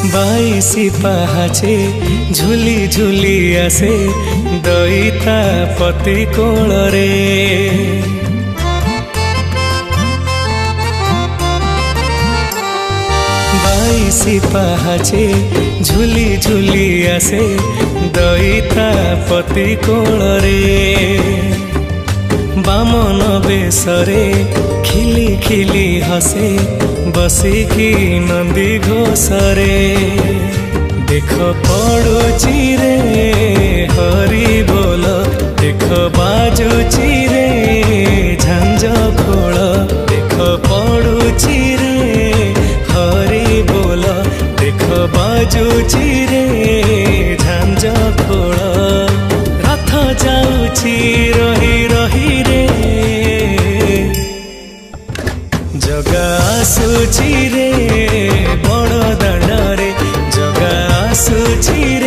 बाईसी पहाचे झुली झुली आसे दईता पति कोल रे। बाईसी पहाचे झुली झुली आसे दईता पति कोल रे। बामन बेसरे खिली खिली हसे बसिकी नंदी घोषरे। देख पड़ुची रे हरि बोल, देख बाजुची रे झांझ खोल। देख पड़ुची रे हरि बोल, देख बाजुची रे झांझ खोल। रथ जाउची रही रही रे, जगा आसुची रे बड़ दांडरे, जगा आसुची रे।